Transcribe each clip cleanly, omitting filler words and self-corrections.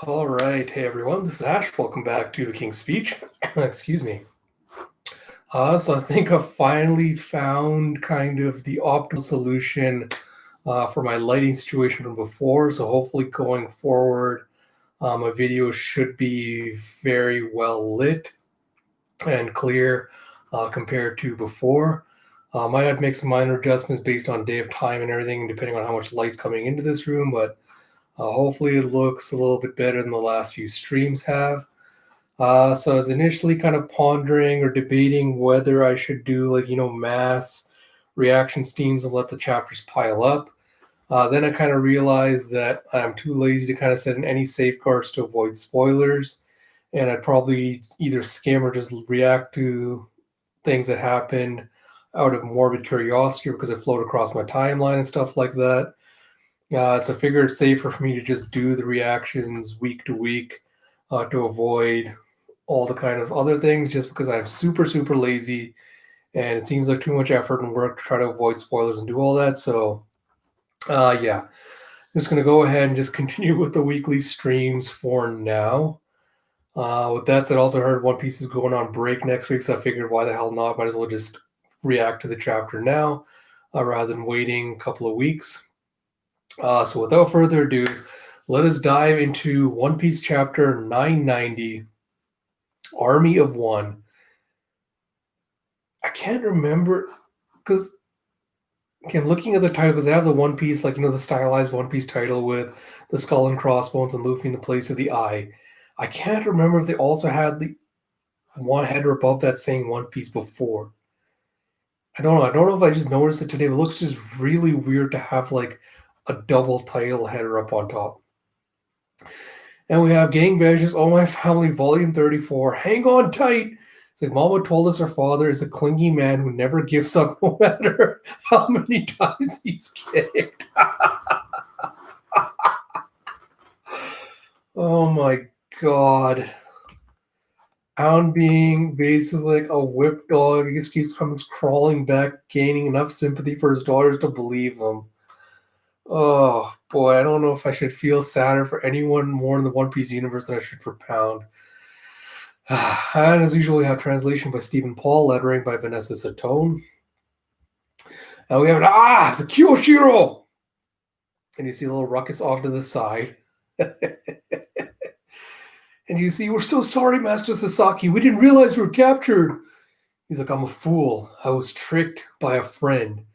All right. Hey, everyone. This is Ash. Welcome back to the King's Speech. Excuse me. So I think I've finally found kind of the optimal solution for my lighting situation from before. So hopefully going forward, my video should be very well lit and clear compared to before. Might have to make some minor adjustments based on day of time and everything, depending on how much light's coming into this room, but hopefully it looks a little bit better than the last few streams have. So I was initially kind of pondering or debating whether I should do mass reaction steams and let the chapters pile up. Then I kind of realized that I'm too lazy to kind of set in any safeguards to avoid spoilers. And I'd probably either skim or just react to things that happened out of morbid curiosity because it flowed across my timeline and stuff like that. So I figured it's safer for me to just do the reactions week to week to avoid all the kind of other things, just because I'm super, super lazy and it seems like too much effort and work to try to avoid spoilers and do all that. So, yeah, I'm just going to go ahead and just continue with the weekly streams for now. With that said, I also heard One Piece is going on break next week, so I figured why the hell not? Might as well just react to the chapter now rather than waiting a couple of weeks. So without further ado, let us dive into One Piece chapter 990, Army of One. I can't remember, because again, looking at the title, because I have the One Piece, the stylized One Piece title with the skull and crossbones and Luffy in the place of the eye. I can't remember if they also had the one header above that saying One Piece before. I don't know. I don't know if I just noticed it today, but it looks just really weird to have like a double title header up on top. And we have Gang Badges, All My Family, Volume 34. Hang on tight. It's like Mama told us her father is a clingy man who never gives up no matter how many times he's kicked. Oh my god. Hound being basically like a whip dog, he just keeps comes crawling back, gaining enough sympathy for his daughters to believe him. Oh boy, I don't know if I should feel sadder for anyone more in the One Piece universe than I should for Pound. And as usual, we have translation by Stephen Paul, lettering by Vanessa Satone. And we have it's a Kyoshiro! And you see a little ruckus off to the side. And you see, we're so sorry, Master Sasaki. We didn't realize we were captured. He's like, I'm a fool. I was tricked by a friend.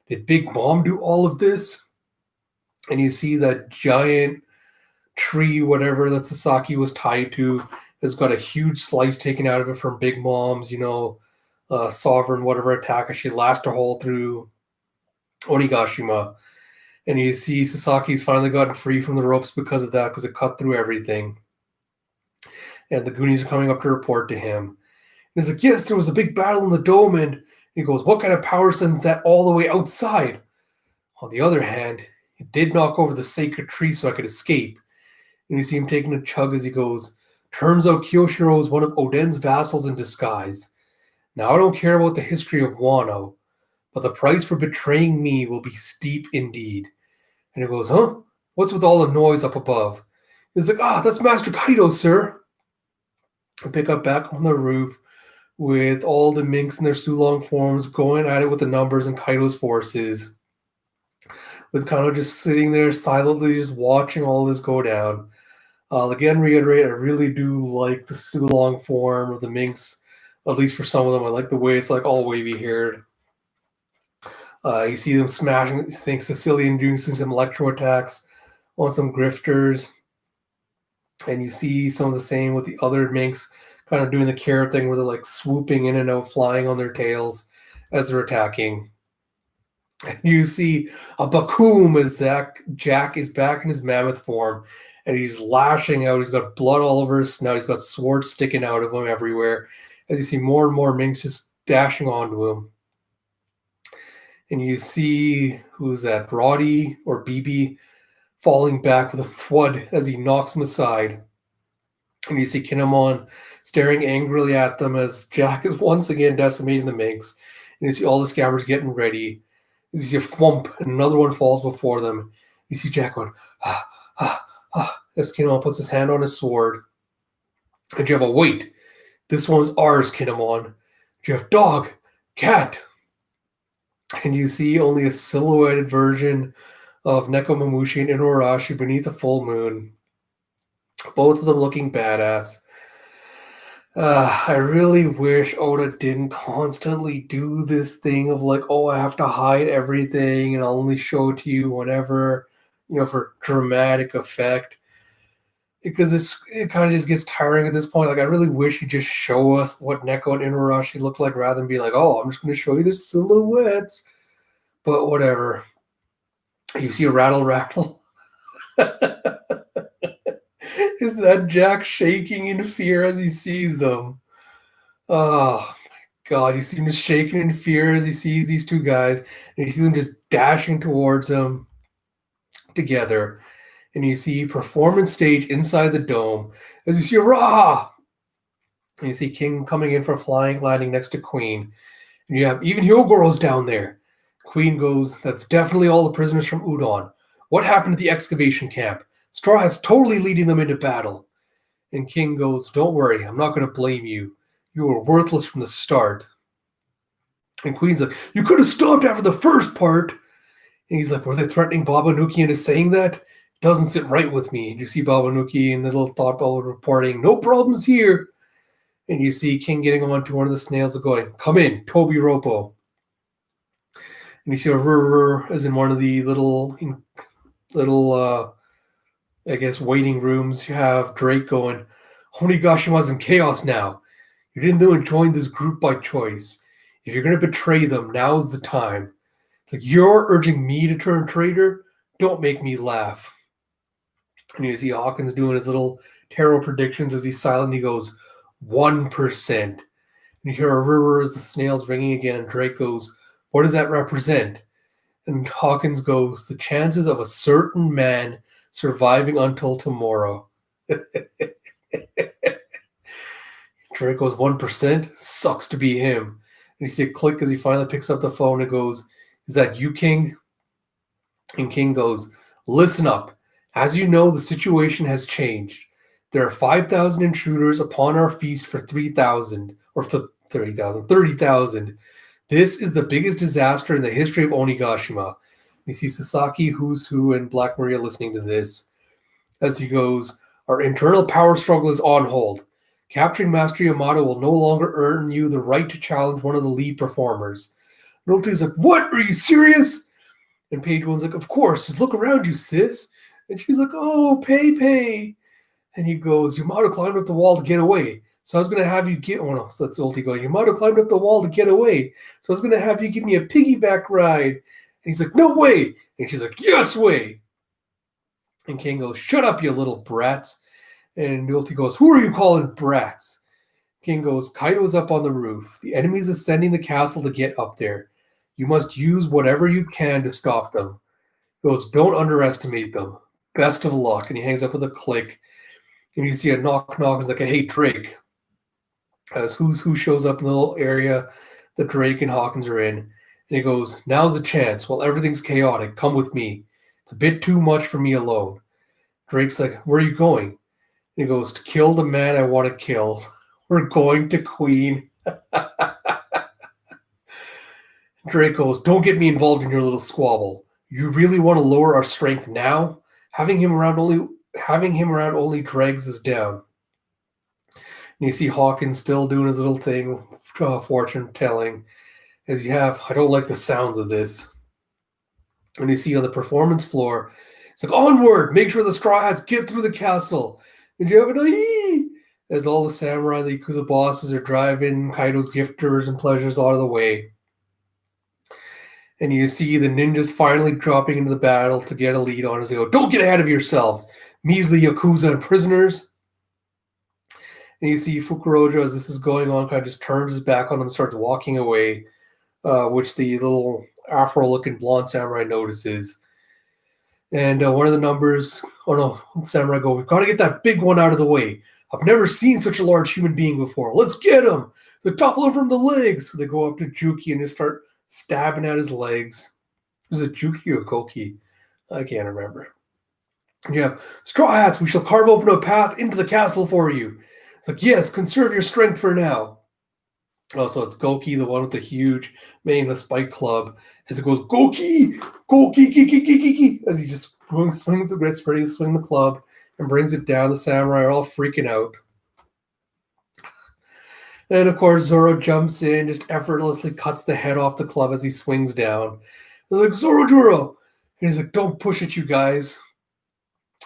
Did Big Mom do all of this? And you see that giant tree, whatever that Sasaki was tied to, has got a huge slice taken out of it from Big Mom's, sovereign whatever attack as she lashed a hole through Onigashima. And you see Sasaki's finally gotten free from the ropes because of that, because it cut through everything. And the Goonies are coming up to report to him. And he's like, yes, there was a big battle in the dome. And he goes, what kind of power sends that all the way outside? On the other hand, it did knock over the sacred tree so I could escape. And you see him taking a chug as he goes, turns out Kyoshiro is one of Oden's vassals in disguise. Now I don't care about the history of Wano, but the price for betraying me will be steep indeed. And he goes, huh? What's with all the noise up above? He's like, that's Master Kaido, sir. I pick up back on the roof with all the minks in their Sulong forms going at it with the numbers and Kaido's forces. With Kaido just sitting there silently just watching all this go down. I'll again reiterate, I really do like the Sulong form of the minks, at least for some of them. I like the way it's like all wavy-haired. You see them smashing, you think Sicilian doing some electro attacks on some grifters. And you see some of the same with the other minks kind of doing the carrot thing where they're like swooping in and out, flying on their tails as they're attacking. And you see a Bakum as Jack is back in his mammoth form and he's lashing out. He's got blood all over his snout. He's got swords sticking out of him everywhere. As you see more and more minks just dashing onto him. And you see, who's that, Brody or BB, falling back with a thwud as he knocks him aside. And you see Kinemon staring angrily at them as Jack is once again decimating the minks. And you see all the scabbards getting ready. As you see a thwump and another one falls before them. You see Jack going, as Kinemon puts his hand on his sword. And you have a wait. This one's ours, Kinemon. You have dog, cat. And you see only a silhouetted version of Nekomamushi and Inuarashi beneath the full moon. Both of them looking badass. I really wish Oda didn't constantly do this thing of like, oh, I have to hide everything and I'll only show it to you whenever, for dramatic effect. Because it kind of just gets tiring at this point. Like, I really wish he'd just show us what Neko and Inuarashi look like rather than be like, oh, I'm just going to show you the silhouettes. But whatever. You see a rattle. Is that Jack shaking in fear as he sees them? Oh my god, you see him just shaking in fear as he sees these two guys, and you see them just dashing towards him together. And you see performance stage inside the dome as you see Ra! And you see King coming in for flying, landing next to Queen. And you have even Hyogoro's down there. Queen goes, that's definitely all the prisoners from Udon. What happened at the excavation camp? Straw Hat's totally leading them into battle. And King goes, don't worry, I'm not going to blame you. You were worthless from the start. And Queen's like, you could have stopped after the first part. And he's like, were they threatening Babanuki into saying that? Doesn't sit right with me. And you see Babanuki and the little thought bubble reporting, no problems here. And you see King getting onto one of the snails and going, come in, Toby Ropo. And you see a rrr as in one of the little I guess, waiting rooms. You have Drake going, Onigashima's in chaos now. You didn't join this group by choice. If you're going to betray them, now's the time. It's like, you're urging me to turn traitor? Don't make me laugh. And you see Hawkins doing his little tarot predictions as he's silent. He goes, 1%. And you hear a rrr as the snail's ringing again. And Drake goes, what does that represent? And Hawkins goes, the chances of a certain man surviving until tomorrow. Drake goes, 1%? Sucks to be him. And you see a click as he finally picks up the phone and goes, is that you, King? And King goes, listen up. As you know, the situation has changed. There are 5,000 intruders upon our feast for 3,000, or for 30,000. This is the biggest disaster in the history of Onigashima. You see Sasaki, Who's Who, and Black Maria listening to this. As he goes, our internal power struggle is on hold. Capturing Master Yamato will no longer earn you the right to challenge one of the lead performers. Note's like, what? Are you serious? And Page One's like, of course. Just look around you, sis. And she's like, oh, Pei. And he goes, Yamato climbed up the wall to get away. So I was going to have you get... Oh, no, so that's Ulti going, Yamato climbed up the wall to get away. So I was going to have you give me a piggyback ride. And he's like, no way. And she's like, yes way. And King goes, shut up, you little brats. And Ulti goes, who are you calling brats? King goes, Kaido's up on the roof. The enemy's ascending the castle to get up there. You must use whatever you can to stop them. He goes, don't underestimate them. Best of luck. And he hangs up with a click. And you see a knock. It's like, hey, Drake. As Who's Who shows up in the little area that Drake and Hawkins are in. And he goes, now's the chance. While everything's chaotic, come with me. It's a bit too much for me alone. Drake's like, where are you going? And he goes, to kill the man I want to kill. We're going to Queen. Drake goes, don't get me involved in your little squabble. You really want to lower our strength now? Having him around only drags us down. And you see Hawkins still doing his little thing, fortune telling. As you have, I don't like the sounds of this. And you see on the performance floor, it's like, onward, make sure the Straw Hats get through the castle. And you have an aye! As all the samurai and the Yakuza bosses are driving Kaido's gifters and pleasures out of the way. And you see the ninjas finally dropping into the battle to get a lead on as they go, don't get ahead of yourselves, measly Yakuza and prisoners. And you see Fukuroja, as this is going on, kind of just turns his back on them and starts walking away, which the little afro-looking blonde samurai notices. And one of the numbers, samurai go, we've got to get that big one out of the way. I've never seen such a large human being before. Let's get him. So topple him from the legs. So they go up to Juki and just start stabbing at his legs. Was it Juki or Koki? I can't remember. You have Straw Hats, we shall carve open a path into the castle for you. It's like, yes, conserve your strength for now. Also, it's Goki, the one with the huge mane, the spike club, as it goes, Goki, Goki, Kiki, as he just swings the gets ready to swing the club and brings it down. The samurai are all freaking out. And of course, Zoro jumps in, just effortlessly cuts the head off the club as he swings down. They're like, Zoro! And he's like, don't push it, you guys.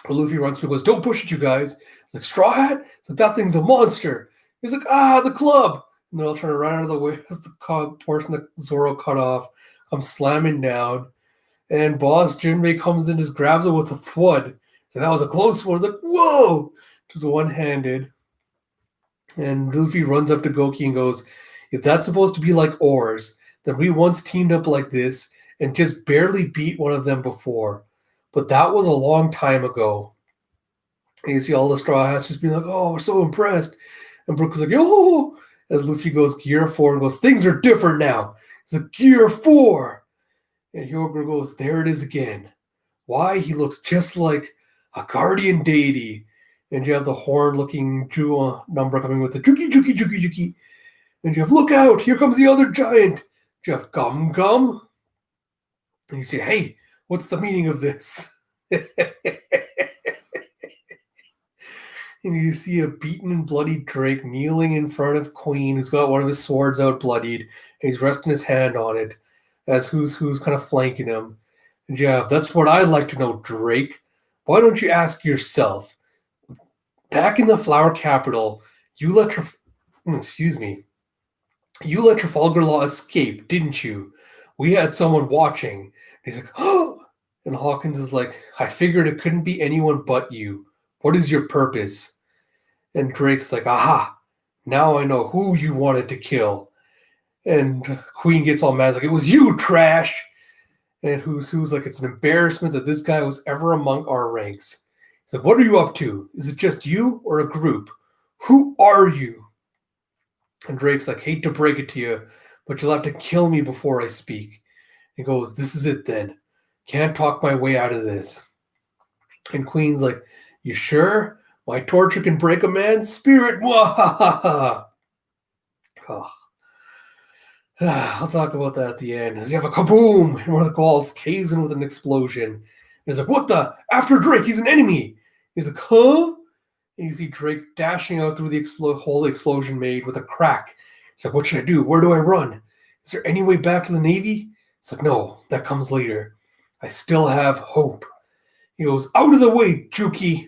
Or Luffy runs through and goes, don't push it, you guys. He's like, Straw Hat? He's like, that thing's a monster. He's like, the club. And they're all trying to run out of the way as the portion that Zoro cut off comes slamming down. And Boss Jinbei comes in, just grabs it with a thwud. So that was a close one. It's like, whoa! Just one-handed. And Luffy runs up to Goki and goes, if that's supposed to be like oars, then we once teamed up like this and just barely beat one of them before. But that was a long time ago. And you see all the Straw Hats just being like, oh, we're so impressed. And Brook was like, yo! As Luffy goes, Gear 4, and goes, things are different now. He's like, Gear 4! And Hyogre goes, there it is again. Why? He looks just like a guardian deity. And you have the horn-looking jewel number coming with the juki. And you have, look out, here comes the other giant. You have Gum Gum. And you say, hey, what's the meaning of this? And you see a beaten and bloodied Drake kneeling in front of Queen, who's got one of his swords out bloodied, and he's resting his hand on it, as who's kind of flanking him. And yeah, that's what I'd like to know, Drake. Why don't you ask yourself? Back in the Flower Capital, you let Trafalgar Law escape, didn't you? We had someone watching. He's like, oh! And Hawkins is like, I figured it couldn't be anyone but you. What is your purpose? And Drake's like, aha, now I know who you wanted to kill. And Queen gets all mad, like, it was you, trash! And who's like, it's an embarrassment that this guy was ever among our ranks. He's like, what are you up to? Is it just you or a group? Who are you? And Drake's like, hate to break it to you, but you'll have to kill me before I speak. He goes, this is it then. Can't talk my way out of this. And Queen's like, you sure? My torture can break a man's spirit. Mwahaha. Oh. I'll talk about that at the end. As you have a kaboom, and one of the walls caves in with an explosion. He's like, what the? After Drake, he's an enemy. He's like, huh? And you see Drake dashing out through the hole the explosion made with a crack. He's like, what should I do? Where do I run? Is there any way back to the Navy? It's like, no, that comes later. I still have hope. He goes, out of the way, Juki.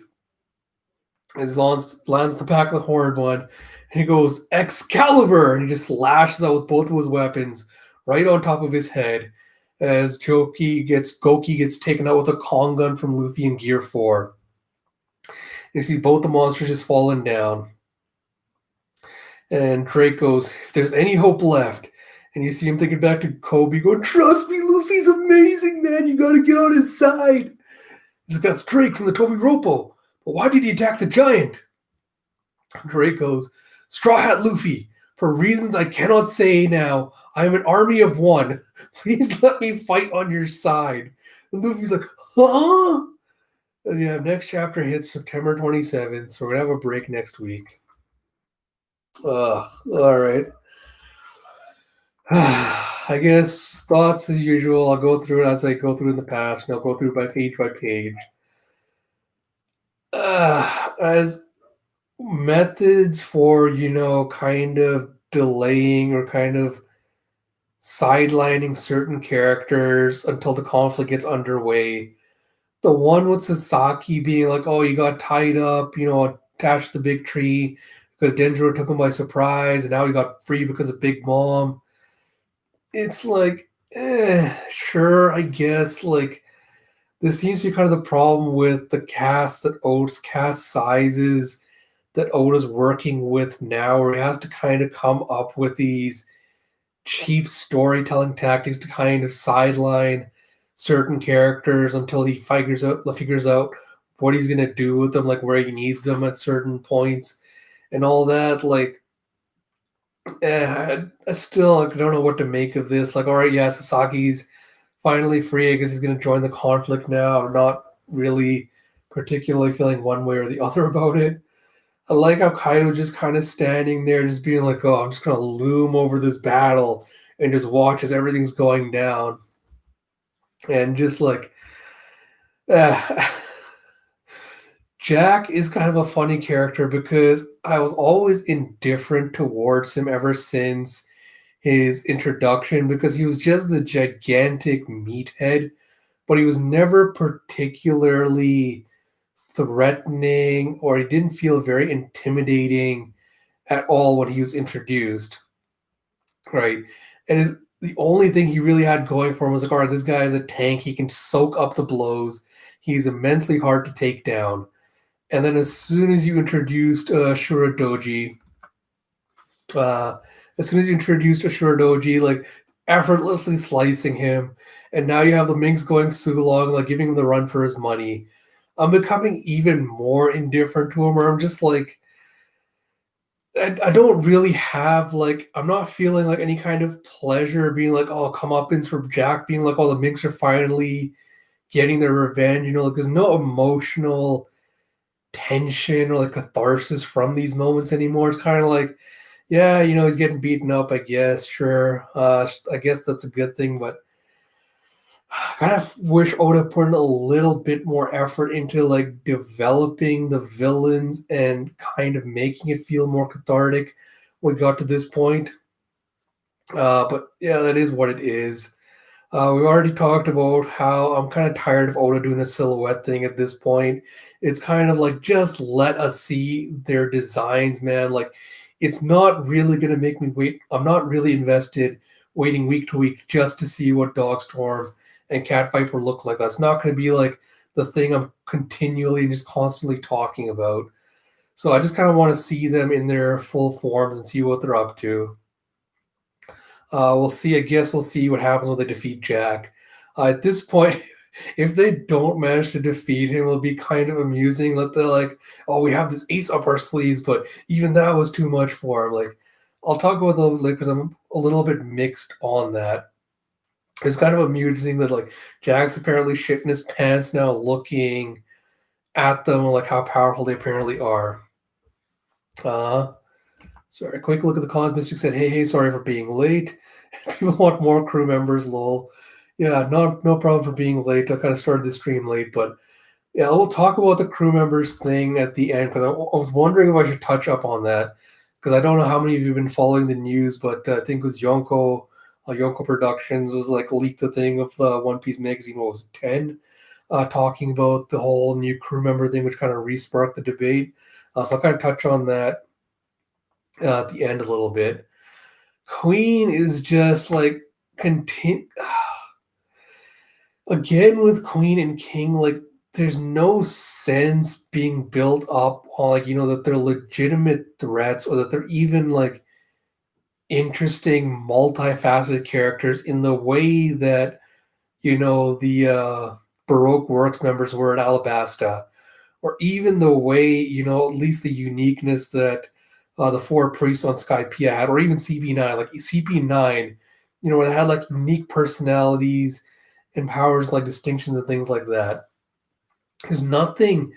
As lands at the back of the horned one, and he goes, Excalibur! And he just lashes out with both of his weapons right on top of his head as Goki gets taken out with a Kong gun from Luffy in Gear 4. And you see both the monsters just falling down. And Drake goes, if there's any hope left, and you see him thinking back to Kobe going, trust me, Luffy's amazing, man. You gotta get on his side. He's like, that's Drake from the Toby Roppo. But why did he attack the giant? Drake goes, Straw Hat Luffy, for reasons I cannot say now, I am an army of one. Please let me fight on your side. And Luffy's like, huh? And yeah, next chapter hits September 27th, so we're going to have a break next week. All right. I guess thoughts as usual. I'll go through it as I go through in the past, and I'll go through by page. As methods for, kind of delaying or kind of sidelining certain characters until the conflict gets underway. The one with Sasaki being like, oh, you got tied up, attached to the big tree because Denjiro took him by surprise, and now he got free because of Big Mom. It's like, sure, I guess, like, this seems to be kind of the problem with the cast sizes that Oda's working with now, where he has to kind of come up with these cheap storytelling tactics to kind of sideline certain characters until he figures out what he's going to do with them, like where he needs them at certain points and all that. Like, I still don't know what to make of this. Like, all right, yeah, Sasaki's finally free. I guess he's going to join the conflict now. Or not really, particularly feeling one way or the other about it. I like how Kaido just kind of standing there, just being like, "Oh, I'm just gonna loom over this battle and just watch as everything's going down," and just like, uh, Jack is kind of a funny character because I was always indifferent towards him ever since his introduction because he was just the gigantic meathead, but he was never particularly threatening or he didn't feel very intimidating at all when he was introduced, right? And the only thing he really had going for him was like, all right, this guy is a tank. He can soak up the blows. He's immensely hard to take down. And then as soon as you introduced Shuradoji, uh, like effortlessly slicing him, and now you have the Minx going Sulong, like giving him the run for his money. I'm becoming even more indifferent to him, where I'm just like, I don't really have like I'm not feeling like any kind of pleasure being like, oh, comeuppance for Jack, being like, oh, the Minx are finally getting their revenge. Like there's no emotional tension or like catharsis from these moments anymore. It's kind of like, yeah, he's getting beaten up, I guess, sure. I guess that's a good thing, but I kind of wish Oda put in a little bit more effort into like developing the villains and kind of making it feel more cathartic when we got to this point. But yeah, that is what it is. We've already talked about how I'm kind of tired of Oda doing the silhouette thing at this point. It's kind of like just let us see their designs, man. Like it's not really gonna make me wait. I'm not really invested waiting week to week just to see what Dogstorm and Cat Viper look like. That's not gonna be like the thing I'm continually and just constantly talking about. So I just kind of want to see them in their full forms and see what they're up to. We'll see. I guess we'll see what happens when they defeat Jack. At this point, if they don't manage to defeat him, it'll be kind of amusing. That they're like, "Oh, we have this ace up our sleeves," but even that was too much for him. Like, I'll talk about the because I'm a little bit mixed on that. It's kind of amusing that like Jack's apparently shitting his pants now, looking at them like how powerful they apparently are. Uh, Sorry, a quick look at the comments. Mystic said, "Hey, hey, sorry for being late. People want more crew members, lol." Yeah, no problem for being late. I kind of started the stream late, but yeah, we'll talk about the crew members thing at the end because I was wondering if I should touch up on that because I don't know how many of you have been following the news, but I think it was Yonko Productions was like leaked the thing of the One Piece magazine. What was it, 10? Talking about the whole new crew member thing, which kind of re-sparked the debate. So I'll kind of touch on that at the end a little bit. Queen is just like continue again with Queen and King. Like, there's no sense being built up on like that they're legitimate threats or that they're even like interesting, multifaceted characters in the way that the Baroque Works members were at Alabasta, or even the way at least the uniqueness that the four priests on Skypiea had, or even CP9, like CP9, where they had like unique personalities and powers, like distinctions and things like that. There's nothing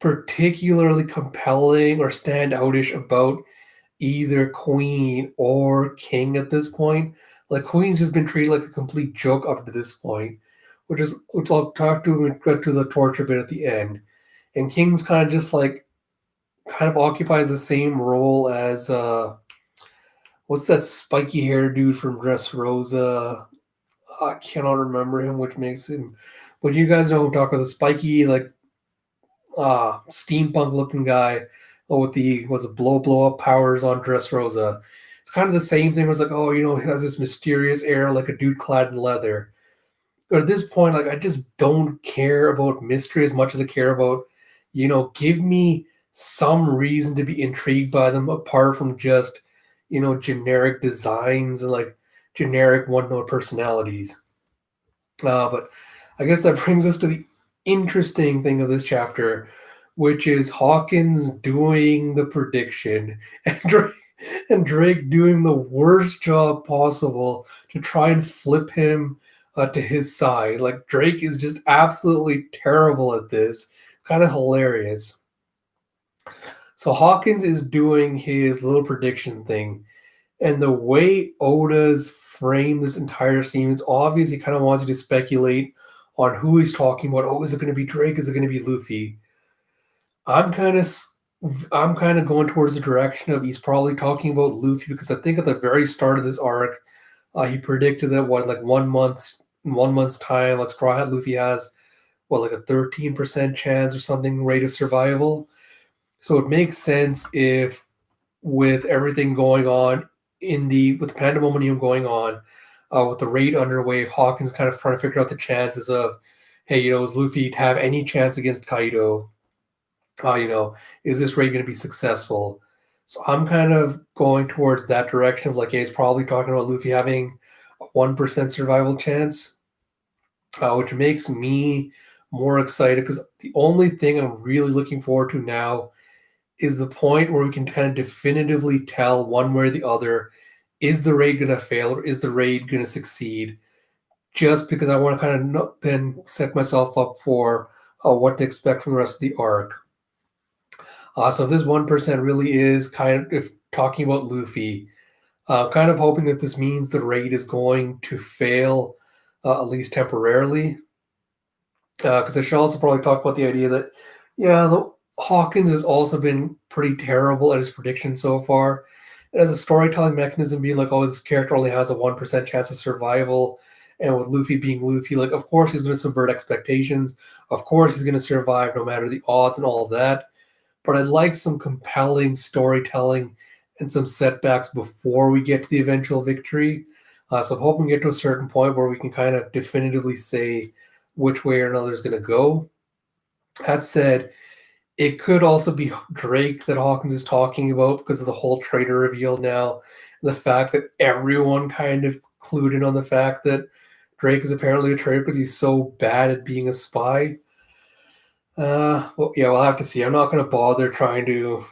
particularly compelling or standoutish about either Queen or King at this point. Like Queen's just been treated like a complete joke up to this point, which I'll talk to when we get to the torture bit at the end. And King's kind of just like kind of occupies the same role as what's that spiky hair dude from Dressrosa? I cannot remember him, which makes him. But you guys know who I'm talking about, the spiky like steampunk looking guy with the blow up powers on Dressrosa. It's kind of the same thing. It was like, oh, he has this mysterious air like a dude clad in leather. But at this point, like I just don't care about mystery as much as I care about, give me some reason to be intrigued by them apart from just, generic designs and like generic one note personalities. But I guess that brings us to the interesting thing of this chapter, which is Hawkins doing the prediction and Drake doing the worst job possible to try and flip him to his side. Like Drake is just absolutely terrible at this kind of hilarious. So Hawkins is doing his little prediction thing, and the way Oda's framed this entire scene, it's obvious he kind of wants you to speculate on who he's talking about. Oh, is it going to be Drake? Is it going to be Luffy? I'm kind of I'm kind of going towards the direction of he's probably talking about Luffy because I think at the very start of this arc, he predicted that what like 1 month's time, like Straw Hat Luffy has what like a 13% chance or something rate of survival. So it makes sense if with everything going on with the pandemonium going on, with the raid underway, if Hawkins kind of trying to figure out the chances of, hey, is Luffy to have any chance against Kaido? Is this raid going to be successful? So I'm kind of going towards that direction of like, hey, he's probably talking about Luffy having a 1% survival chance, which makes me more excited because the only thing I'm really looking forward to now is the point where we can kind of definitively tell one way or the other, is the raid going to fail or is the raid going to succeed? Just because I want to kind of then set myself up for what to expect from the rest of the arc. So if this 1% really is kind of if talking about Luffy, kind of hoping that this means the raid is going to fail, at least temporarily. Because I should also probably talk about the idea that, Hawkins has also been pretty terrible at his predictions so far. And as a storytelling mechanism, being like, oh, this character only has a 1% chance of survival. And with Luffy being Luffy, like, of course he's going to subvert expectations. Of course he's going to survive no matter the odds and all of that. But I'd like some compelling storytelling and some setbacks before we get to the eventual victory. So I'm hoping we get to a certain point where we can kind of definitively say which way or another is going to go. That said, it could also be Drake that Hawkins is talking about because of the whole traitor reveal now. And the fact that everyone kind of clued in on the fact that Drake is apparently a traitor because he's so bad at being a spy. We'll have to see. I'm not going to bother trying to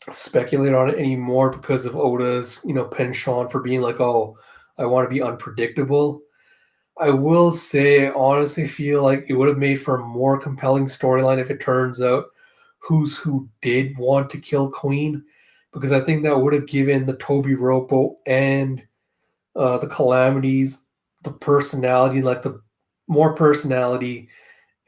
speculate on it anymore because of Oda's, penchant for being like, oh, I want to be unpredictable. I will say, I honestly feel like it would have made for a more compelling storyline if it turns out who did want to kill Queen, because I think that would have given the Toby Ropo and the Calamities the personality, like the more personality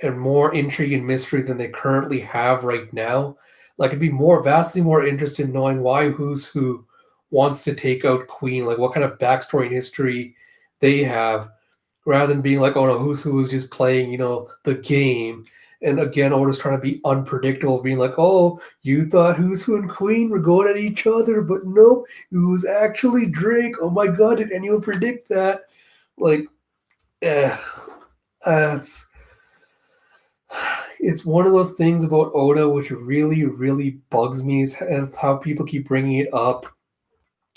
and more intrigue and mystery than they currently have right now. Like, I'd be vastly more interested in knowing why Who's Who wants to take out Queen, like what kind of backstory and history they have, rather than being like, oh no, Who's Who is just playing, the game. And again, Oda's trying to be unpredictable, being like, oh, you thought Who's Who and Queen were going at each other, but nope, it was actually Drake. Oh my god, did anyone predict that? Like, it's one of those things about Oda which really, really bugs me, and how people keep bringing it up,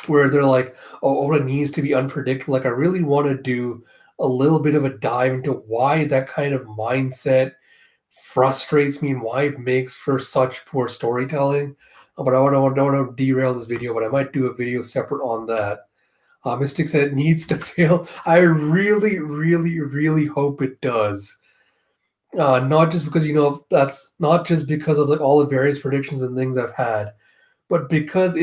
where they're like, "Oh, Oda needs to be unpredictable." Like, I really want to do a little bit of a dive into why that kind of mindset frustrates me and why it makes for such poor storytelling. But I don't want to derail this video, but I might do a video separate on that. Mystic said it needs to fail. I really, really, really hope it does. Not just because that's not just because of like all the various predictions and things I've had, but because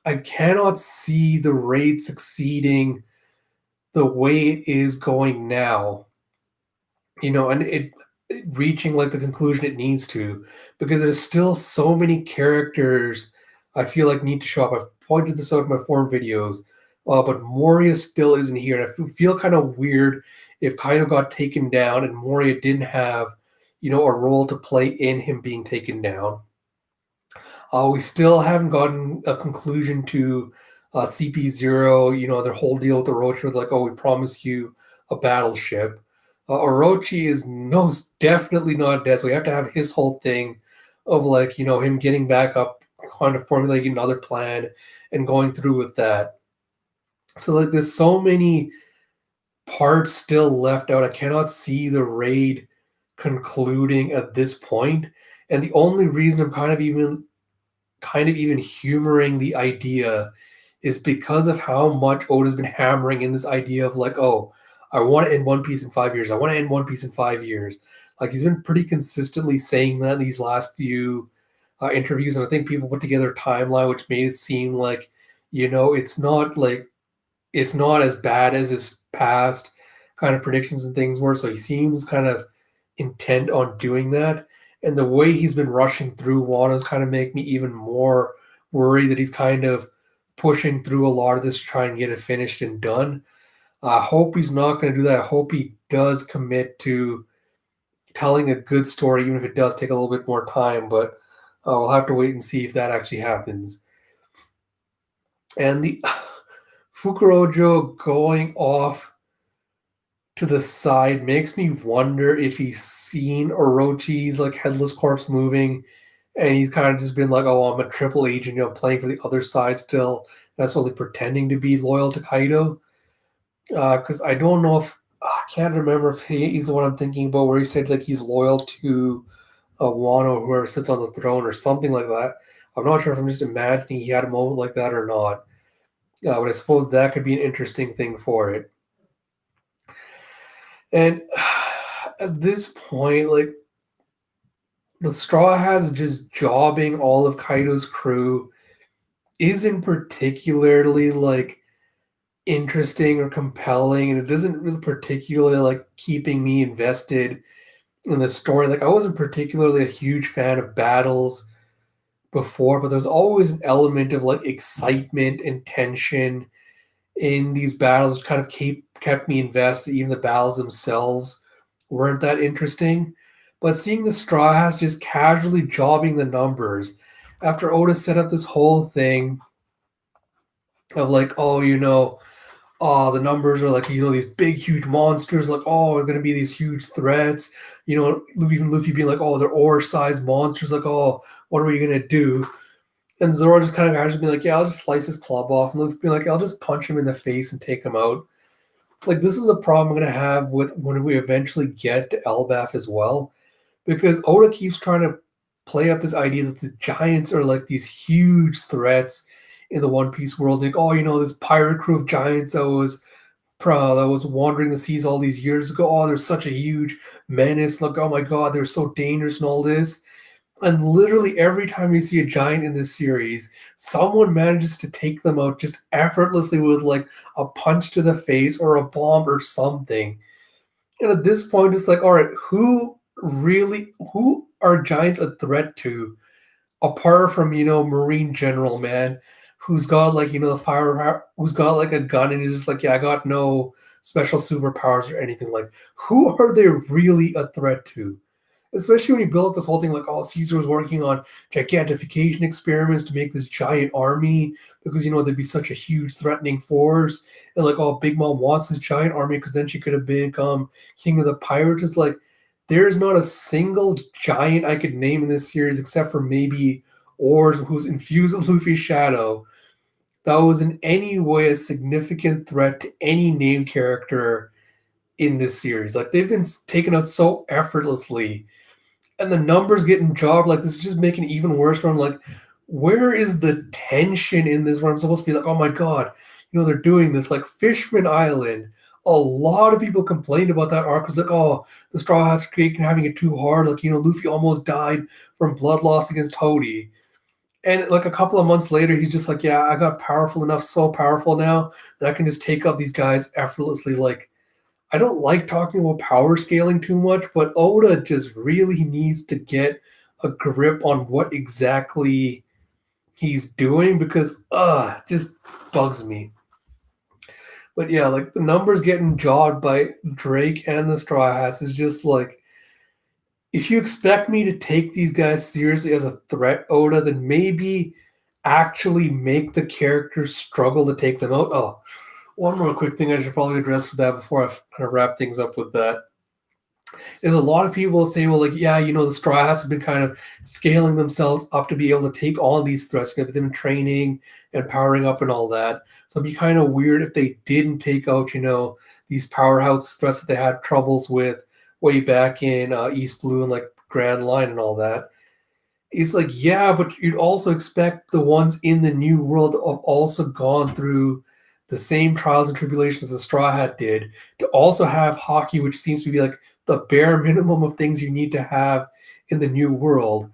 I cannot see the raid succeeding the way it is going now. And it reaching like the conclusion it needs to, because there's still so many characters I feel like need to show up. I've pointed this out in my forum videos, but Moria still isn't here, and I feel kind of weird if Kaido got taken down and Moria didn't have, a role to play in him being taken down. We still haven't gotten a conclusion to CP0, their whole deal with Orochi was like, oh, we promise you a battleship. Orochi is definitely not dead, so we have to have his whole thing of like, him getting back up, kind of formulating another plan and going through with that. So like there's so many parts still left out. I cannot see the raid concluding at this point. And the only reason I'm kind of even humoring the idea is because of how much Oda's been hammering in this idea of like, oh, I want to end One Piece in 5 years. I want to end One Piece in 5 years. Like he's been pretty consistently saying that in these last few interviews, and I think people put together a timeline which made it seem like, it's not as bad as his past kind of predictions and things were. So he seems kind of intent on doing that. And the way he's been rushing through Wano's kind of make me even more worried that he's kind of pushing through a lot of this to try and get it finished and done. I hope he's not going to do that. I hope he does commit to telling a good story, even if it does take a little bit more time. But we'll have to wait and see if that actually happens. And the Fukurojo going off to the side makes me wonder if he's seen Orochi's like headless corpse moving, and he's kind of just been like, "Oh, I'm a triple agent, playing for the other side still." That's only pretending to be loyal to Kaido. Because I don't know if I can't remember if he's the one I'm thinking about, where he said like he's loyal to Wano, whoever sits on the throne, or something like that. I'm not sure if I'm just imagining he had a moment like that or not. But I suppose that could be an interesting thing for it. And at this point, like the Straw Hats just jobbing all of Kaido's crew isn't particularly like interesting or compelling, and it doesn't really particularly like keeping me invested in the story. Like I wasn't particularly a huge fan of battles before, but there's always an element of like excitement and tension in these battles, which kind of kept me invested. Even the battles themselves weren't that interesting. But seeing the Straw Hats just casually jobbing the numbers after Oda set up this whole thing of like, oh, the numbers are like, these big, huge monsters, like, oh, they're going to be these huge threats. Even Luffy being like, oh, they're ore-sized monsters. Like, oh, what are we going to do? And Zoro just kind of casually being like, yeah, I'll just slice his club off. And Luffy being like, I'll just punch him in the face and take him out. Like, this is a problem I'm going to have with when we eventually get to Elbaf as well. Because Oda keeps trying to play up this idea that the giants are like these huge threats in the One Piece world. Like, oh, this pirate crew of giants that was wandering the seas all these years ago. Oh, they're such a huge menace. Like, oh my god, they're so dangerous and all this. And literally every time you see a giant in this series, someone manages to take them out just effortlessly with like a punch to the face or a bomb or something. And at this point, it's like, all right, who are giants a threat to? Apart from, Marine General Man, who's got like, the fire, who's got like a gun and he's just like, yeah, I got no special superpowers or anything. Like, who are they really a threat to? Especially when you build up this whole thing like, oh, Caesar was working on gigantification experiments to make this giant army because, they'd be such a huge threatening force. And like, oh, Big Mom wants this giant army because then she could have become king of the pirates. It's like, there's not a single giant I could name in this series except for maybe Oars, who's infused with Luffy's shadow, that was in any way a significant threat to any named character in this series. Like, they've been taken out so effortlessly, and the numbers getting jobbed like this is just making it even worse. Where I'm like, where is the tension in this? Where I'm supposed to be like, oh my god, they're doing this. Like Fishman Island, a lot of people complained about that arc. It's like, oh, the Straw Hats are having it too hard. Like, Luffy almost died from blood loss against Toady. And like a couple of months later, he's just like, yeah, I got powerful enough, so powerful now that I can just take out these guys effortlessly. Like, I don't like talking about power scaling too much, but Oda just really needs to get a grip on what exactly he's doing because just bugs me. But yeah, like the numbers getting jawed by Drake and the Straw Hats is just like, if you expect me to take these guys seriously as a threat, Oda, then maybe actually make the characters struggle to take them out. Oh, one more quick thing I should probably address for that before I kind of wrap things up with that. There's a lot of people say, well, like, yeah, the Straw Hats have been kind of scaling themselves up to be able to take on these threats, they've been training and powering up and all that. So it'd be kind of weird if they didn't take out, these powerhouse threats that they had troubles with way back in East Blue and like Grand Line and all that. It's like, yeah, but you'd also expect the ones in the new world to have also gone through the same trials and tribulations the Straw Hat did, to also have Haki, which seems to be like the bare minimum of things you need to have in the new world,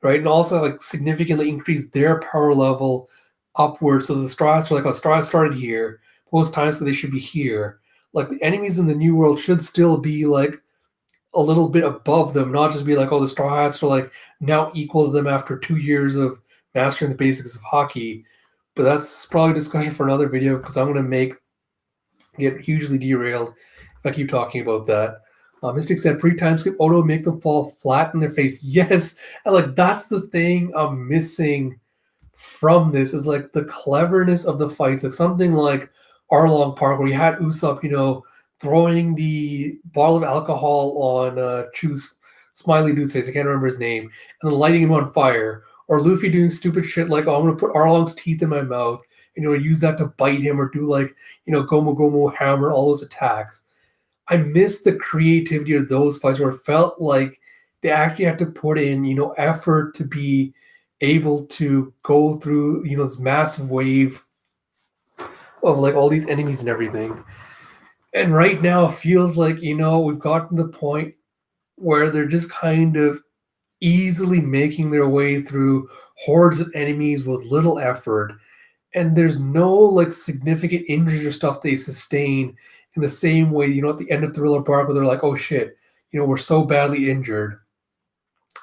right? And also like significantly increase their power level upwards. So the Straws are like, oh, Straws started here. Most times so they should be here. Like the enemies in the new world should still be like a little bit above them, not just be like, oh, the Straw Hats are like now equal to them after 2 years of mastering the basics of hockey. But that's probably a discussion for another video because I'm going to get hugely derailed if I keep talking about that. Mystic said pre-time skip Odo make them fall flat in their face. Yes, and like that's the thing I'm missing from this is like the cleverness of the fights. Like something like Arlong Park where you had Usopp, throwing the bottle of alcohol on Chu's smiley dude's face. I can't remember his name, and then lighting him on fire. Or Luffy doing stupid shit like, oh, I'm gonna put Arlong's teeth in my mouth, and use that to bite him, or do like, Gomu Gomu hammer, all those attacks. I miss the creativity of those fights where it felt like they actually had to put in, effort to be able to go through, this massive wave of like all these enemies and everything. And right now it feels like, we've gotten to the point where they're just kind of easily making their way through hordes of enemies with little effort. And there's no like significant injuries or stuff they sustain in the same way, at the end of Thriller Bark where they're like, oh shit, we're so badly injured.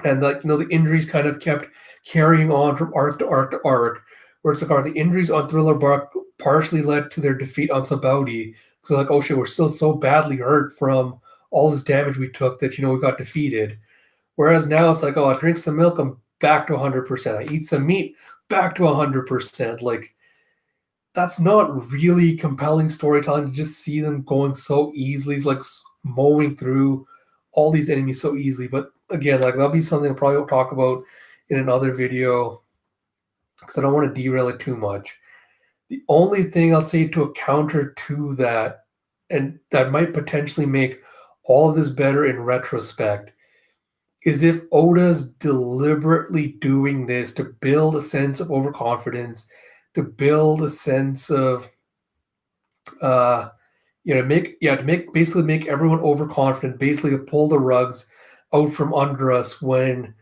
And like, the injuries kind of kept carrying on from arc to arc to arc. Where it's like, the injuries on Thriller Bark partially led to their defeat on Sabaody. So like, oh shit, we're still so badly hurt from all this damage we took that, we got defeated. Whereas now it's like, oh, I drink some milk, I'm back to 100%. I eat some meat, back to 100%. Like, that's not really compelling storytelling to just see them going so easily, like mowing through all these enemies so easily. But again, like that'll be something I'll probably talk about in another video because I don't want to derail it too much. The only thing I'll say to a counter to that, and that might potentially make all of this better in retrospect, is if Oda's deliberately doing this to build a sense of overconfidence, to build a sense of to make everyone overconfident, basically to pull the rugs out from under us when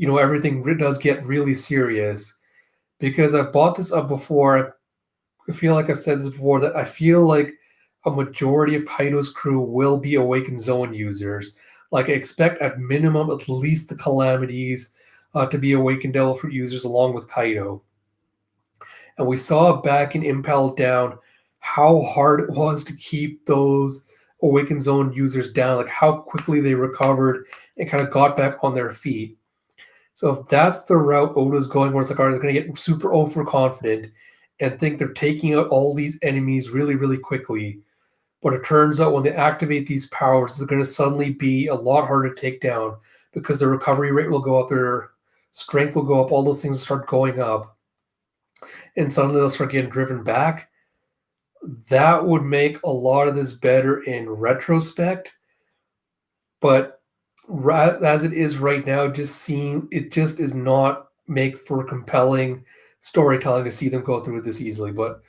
everything does get really serious. Because I've brought this up before, I feel like I've said this before, that I feel like a majority of Kaido's crew will be Awakened Zone users. Like I expect at minimum at least the Calamities to be Awakened Devil Fruit users along with Kaido. And we saw back in Impel Down how hard it was to keep those Awakened Zone users down, like how quickly they recovered and kind of got back on their feet. So if that's the route Oda's going, where it's like, all right, they're going to get super overconfident and think they're taking out all these enemies really, really quickly. But it turns out when they activate these powers, they're going to suddenly be a lot harder to take down because their recovery rate will go up, their strength will go up, all those things will start going up. And suddenly they'll start getting driven back. That would make a lot of this better in retrospect. But as it is right now, it just is not make for compelling storytelling to see them go through it this easily. But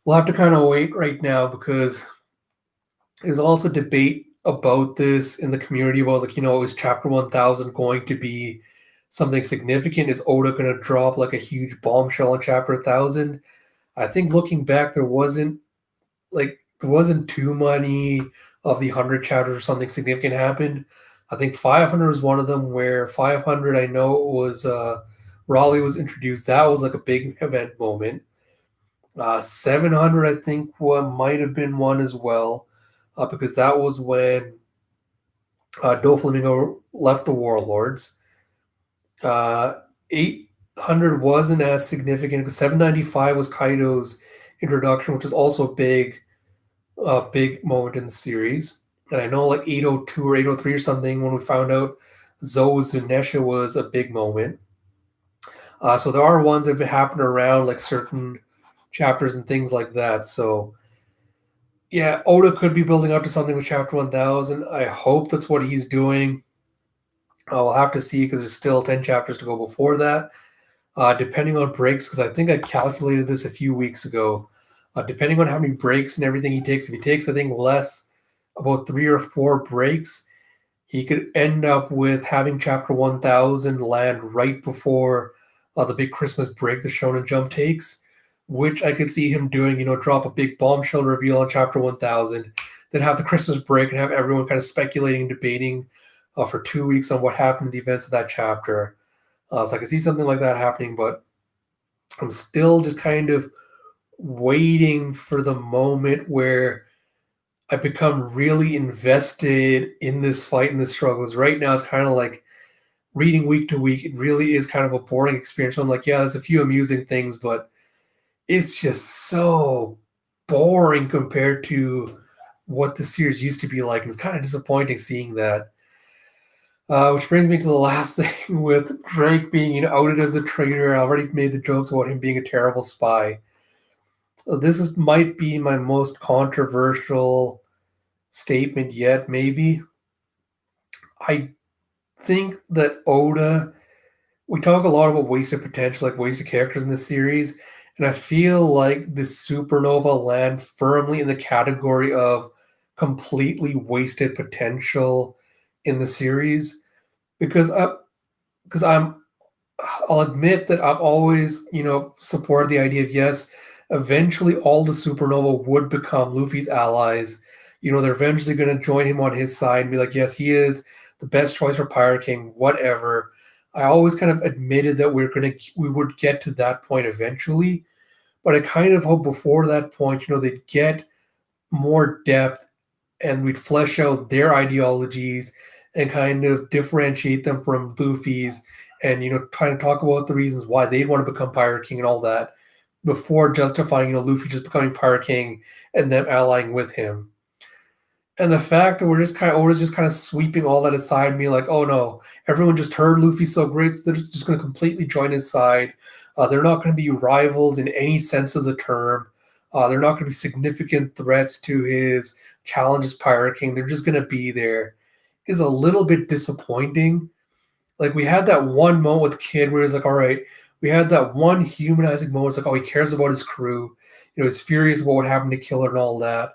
we'll have to kind of wait right now because there's also debate about this in the community about like, is chapter 1000 going to be something significant? Is Oda going to drop like a huge bombshell in chapter 1000? I think looking back, there wasn't too many of the 100 chapters or something significant happened. I think 500 was one of them where 500, I know it was Raleigh was introduced. That was like a big event moment. 700, I think, might have been one as well because that was when Doflamingo left the Warlords. 800 wasn't as significant because 795 was Kaido's introduction, which is also a big moment in the series. And I know like 802 or 803 or something when we found out Zou Zunesha was a big moment. So there are ones that have happened around like certain chapters and things like that. So yeah, Oda could be building up to something with chapter 1000. I hope that's what he's doing. We'll have to see because there's still 10 chapters to go before that. Depending on breaks, because I think I calculated this a few weeks ago. Depending on how many breaks and everything he takes, if he takes, I think, about 3 or 4 breaks, he could end up with having chapter 1000 land right before the big Christmas break the Shonen Jump takes, which I could see him doing, drop a big bombshell reveal on chapter 1000, then have the Christmas break and have everyone kind of speculating and debating for 2 weeks on what happened in the events of that chapter. So I could see something like that happening, but I'm still just kind of waiting for the moment where I become really invested in this fight and the struggles. Right now, it's kind of like reading week to week. It really is kind of a boring experience. I'm like, yeah, there's a few amusing things, but it's just so boring compared to what the series used to be like. And it's kind of disappointing seeing that. Which brings me to the last thing with Drake being outed as a traitor. I already made the jokes about him being a terrible spy. So might be my most controversial statement yet, maybe. I think that Oda, we talk a lot about wasted potential, like wasted characters in this series, and I feel like the Supernova land firmly in the category of completely wasted potential in the series because I'll admit that I've always, supported the idea of yes, eventually all the Supernova would become Luffy's allies. They're eventually going to join him on his side and be like, yes, he is the best choice for Pirate King, whatever. I always kind of admitted that we would get to that point eventually, but I kind of hope before that point, they'd get more depth and we'd flesh out their ideologies and kind of differentiate them from Luffy's and try to talk about the reasons why they'd want to become Pirate King and all that before justifying Luffy just becoming Pirate King and them allying with him. And the fact that Oda's just kind of sweeping all that aside and being like, oh no, everyone just heard Luffy's so great, so they're just going to completely join his side. They're not going to be rivals in any sense of the term. They're not going to be significant threats to his challenge as Pirate King. They're just going to be there. Is a little bit disappointing. Like we had that one moment with Kid where he's like, all right, we had that one humanizing moment. It's like, oh, he cares about his crew. He's furious about what happened to Killer and all that.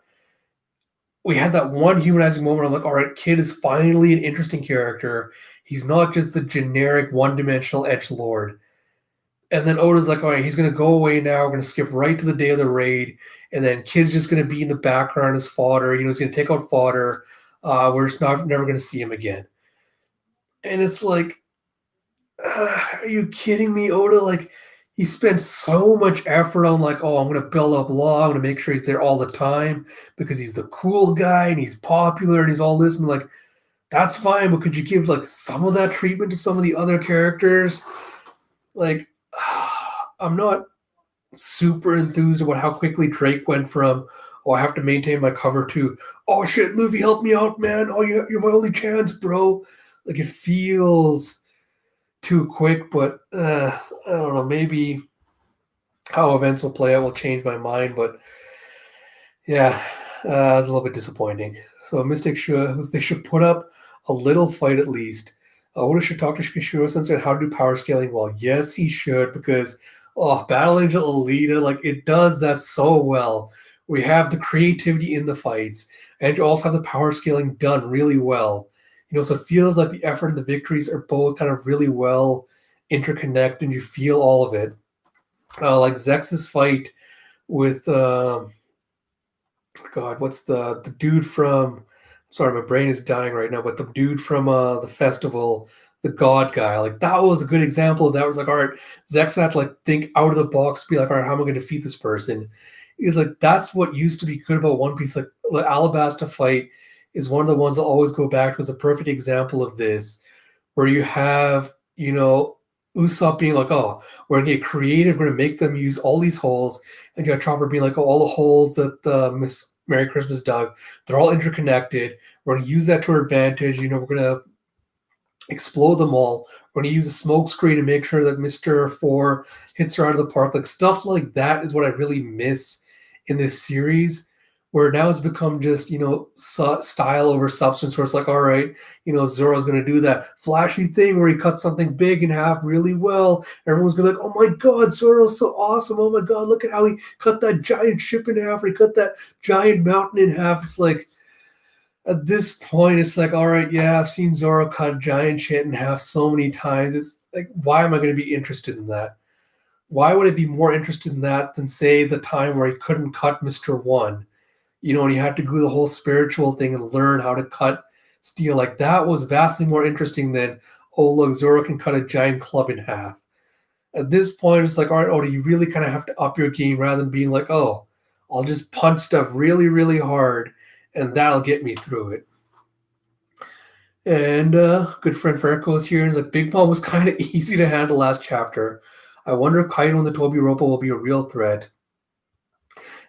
We had that one humanizing moment. I'm like, all right, Kid is finally an interesting character. He's not just the generic one-dimensional edge lord. And then Oda's like, all right, he's going to go away now. We're going to skip right to the day of the raid. And then Kid's just going to be in the background as fodder. He's going to take out fodder. We're just never going to see him again. And it's like, are you kidding me, Oda? Like, he spent so much effort on like, oh, I'm going to build up Law. I'm going to make sure he's there all the time because he's the cool guy and he's popular and he's all this. And like, that's fine, but could you give like some of that treatment to some of the other characters? Like, I'm not super enthused about how quickly Drake went from, oh, I have to maintain my cover to, oh shit, Luffy, help me out, man. Oh, you're my only chance, bro. Like, it feels too quick, but I don't know. Maybe how events will play out will change my mind, but yeah, it's a little bit disappointing. So Mystic should they should put up a little fight at least. Oda should talk to Kishiro Sensei on how to do power scaling. Well, yes, he should because Battle Angel Alita, like it does that so well. We have the creativity in the fights, and you also have the power scaling done really well. So it feels like the effort and the victories are both kind of really well interconnected, and you feel all of it. Like Zex's fight with God, what's the dude from? Sorry, my brain is dying right now. But the dude from the festival, the God guy, like that was a good example of that. It was like, all right, Zex had to like think out of the box, be like, all right, how am I going to defeat this person? He's like, that's what used to be good about One Piece. Like the Alabasta fight is one of the ones I'll always go back to as a perfect example of this, where you have, Usopp being like, oh, we're going to get creative, we're going to make them use all these holes, and you got Chopper being like, oh, all the holes that Miss Merry Christmas dug, they're all interconnected. We're going to use that to our advantage. We're going to explode them all. We're going to use a smoke screen to make sure that Mr. Four hits her out of the park. Like stuff like that is what I really miss in this series, where now it's become just, style over substance, where it's like, all right, Zoro's going to do that flashy thing where he cuts something big in half really well. Everyone's going to be like, oh my God, Zoro's so awesome. Oh my God, look at how he cut that giant ship in half, or he cut that giant mountain in half. It's like, At this point, it's like, all right, yeah, I've seen Zoro cut giant shit in half so many times. It's like, why am I going to be interested in that? Why would I be more interested in that than, say, the time where he couldn't cut Mr. One? And he had to do the whole spiritual thing and learn how to cut steel. Like, that was vastly more interesting than, oh, look, Zoro can cut a giant club in half. At this point, it's like, all right, Oda, you really kind of have to up your game rather than being like, oh, I'll just punch stuff really, really hard and that'll get me through it. And good friend Farco is here. And he's like, Big Mom was kind of easy to handle last chapter. I wonder if Kaido and the Toby Roppo will be a real threat.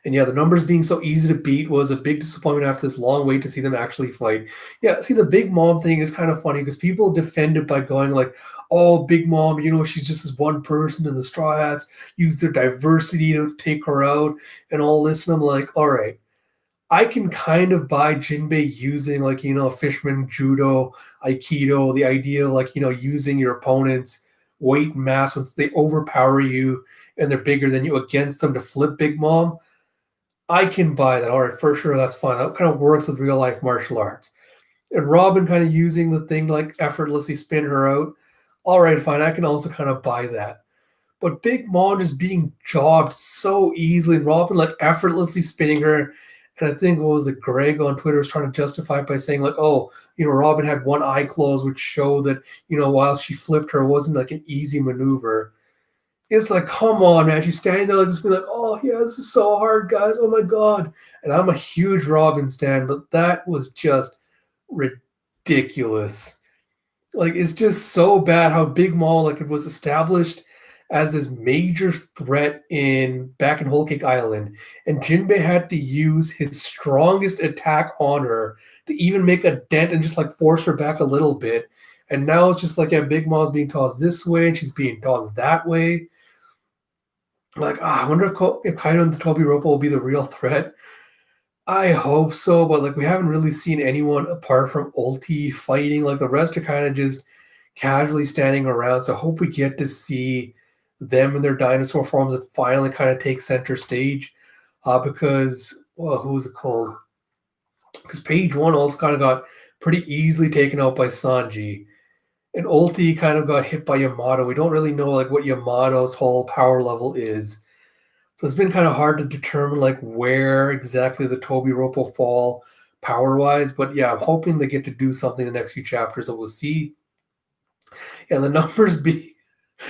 And yeah, the numbers being so easy to beat was a big disappointment after this long wait to see them actually fight. Yeah, see, the Big Mom thing is kind of funny because people defend it by going like, oh, Big Mom, she's just this one person and the Straw Hats use their diversity to take her out and all this. And I'm like, all right, I can kind of buy Jinbei using like, fisherman, judo, aikido, the idea of like, using your opponent's weight and mass once they overpower you and they're bigger than you against them to flip Big Mom. I can buy that. All right, for sure, that's fine. That kind of works with real life martial arts. And Robin kind of using the thing like effortlessly spin her out. All right, fine. I can also kind of buy that. But Big Mom just being jobbed so easily, and Robin like effortlessly spinning her. And I think what was it, Greg on Twitter was trying to justify it by saying like, oh, Robin had one eye closed, which showed that while she flipped her, it wasn't like an easy maneuver. It's like, come on, man. She's standing there like this, be like, oh, yeah, this is so hard, guys. Oh, my God. And I'm a huge Robin stan, but that was just ridiculous. Like, it's just so bad how Big Mom, like, it was established as this major threat back in Whole Cake Island. And Jinbei had to use his strongest attack on her to even make a dent and just, like, force her back a little bit. And now it's just like, yeah, Big Mom's being tossed this way and she's being tossed that way. Like, I wonder if Kaido and the Toby Roppo will be the real threat. I hope so, but like we haven't really seen anyone apart from Ulti fighting. Like the rest are kind of just casually standing around. So I hope we get to see them in their dinosaur forms and finally kind of take center stage. Because, well, who was it called? Because Page One also kind of got pretty easily taken out by Sanji. And Ulti kind of got hit by Yamato. We don't really know like what Yamato's whole power level is. So it's been kind of hard to determine like where exactly the Toby Roppo fall power-wise. But yeah, I'm hoping they get to do something in the next few chapters that we'll see. And the numbers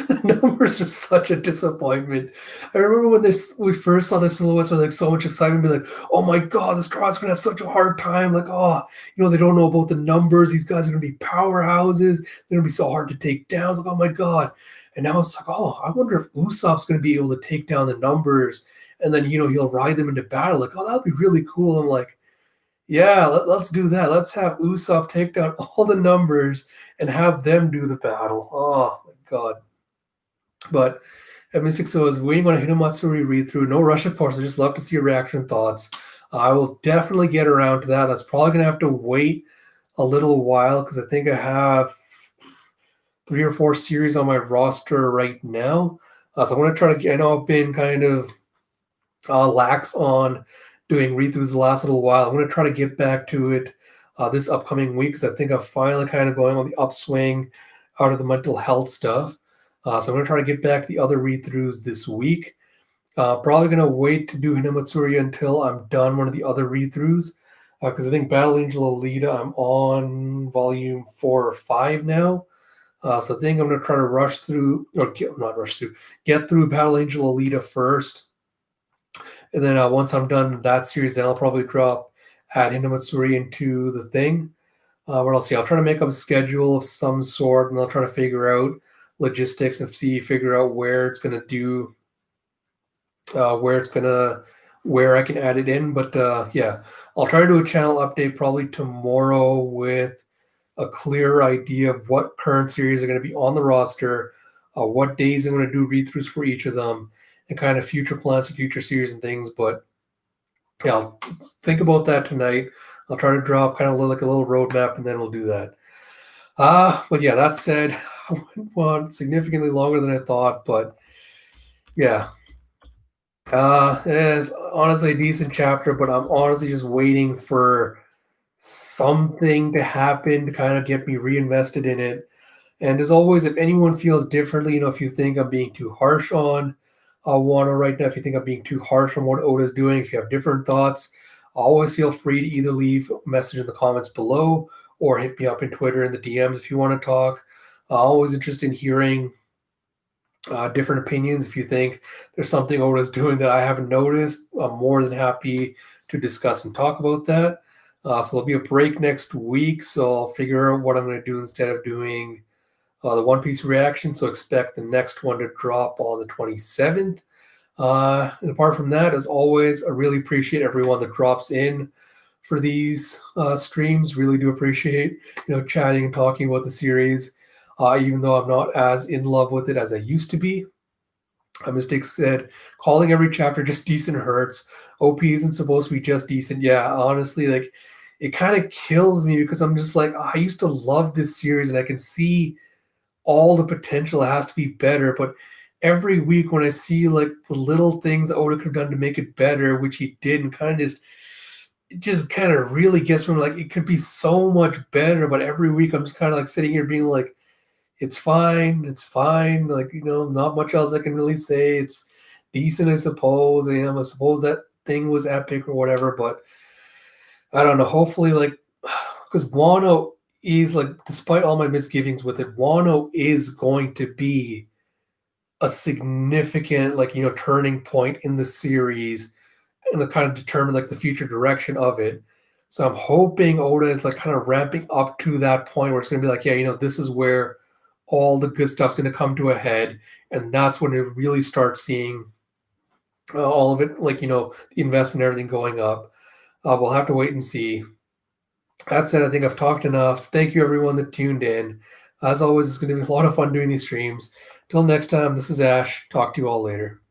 the numbers are such a disappointment. I remember when we first saw the silhouettes with like so much excitement, be like, oh my god, this crowd's gonna have such a hard time. Like, oh, they don't know about the numbers. These guys are gonna be powerhouses. They're gonna be so hard to take down. It's like, oh my god. And now it's like, oh, I wonder if Usopp's gonna be able to take down the numbers and then he'll ride them into battle. Like, oh, that'd be really cool. I'm like, yeah, let's do that. Let's have Usopp take down all the numbers and have them do the battle. Oh my god. But at Mystic So is waiting on a Hinamatsuri read through. No rush, of course. I just love to see your reaction and thoughts. I will definitely get around to that. That's probably going to have to wait a little while because I think I have 3 or 4 series on my roster right now. So I'm going to try to. I know I've been kind of lax on doing read throughs the last little while. I'm going to try to get back to it this upcoming week because I think I'm finally kind of going on the upswing out of the mental health stuff. So I'm going to try to get back the other read-throughs this week. Probably going to wait to do Hinamatsuri until I'm done one of the other read-throughs. Because I think Battle Angel Alita, I'm on volume 4 or 5 now. So I think I'm going to try to get through Battle Angel Alita first. And then once I'm done with that series, then I'll probably add Hinamatsuri into the thing. What else? Yeah, I'll try to make up a schedule of some sort, and I'll try to figure out logistics and figure out where it's going to do, where I can add it in. But yeah, I'll try to do a channel update probably tomorrow with a clear idea of what current series are going to be on the roster, what days I'm going to do read-throughs for each of them, and kind of future plans for future series and things. But yeah, I'll think about that tonight. I'll try to drop kind of like a little roadmap, and then we'll do that. But yeah, that said, I went on significantly longer than I thought, but yeah. It's honestly a decent chapter, but I'm honestly just waiting for something to happen to kind of get me reinvested in it. And as always, if anyone feels differently, if you think I'm being too harsh on Wano right now, if you think I'm being too harsh on what Oda's doing, if you have different thoughts, always feel free to either leave a message in the comments below or hit me up in Twitter in the DMs if you want to talk. Always interested in hearing different opinions. If you think there's something Oda's doing that I haven't noticed, I'm more than happy to discuss and talk about that. So there'll be a break next week, so I'll figure out what I'm going to do instead of doing the One Piece reaction. So expect the next one to drop on the 27th. And apart from that, as always, I really appreciate everyone that drops in for these streams. Really do appreciate chatting and talking about the series. Even though I'm not as in love with it as I used to be. Mystic said, calling every chapter just decent hurts. OP isn't supposed to be just decent. Yeah, honestly, like it kind of kills me because I'm just like, I used to love this series and I can see all the potential. It has to be better. But every week when I see like the little things that Oda could have done to make it better, which he did, and kind of just kind of really gets me like it could be so much better. But every week I'm just kind of like sitting here being like, it's fine. It's fine. Like, not much else I can really say. It's decent, I suppose. I suppose that thing was epic or whatever, but I don't know. Hopefully, like, because Wano is, like, despite all my misgivings with it, Wano is going to be a significant, like, turning point in the series and to kind of determine, like, the future direction of it. So I'm hoping Oda is, like, kind of ramping up to that point where it's going to be like, yeah, this is where all the good stuff's going to come to a head, and that's when it really starts seeing all of it, like the investment, everything going up. We'll have to wait and see. That said, I think I've talked enough. Thank you, everyone that tuned in. As always, it's going to be a lot of fun doing these streams. Till next time, this is Ash. Talk to you all later.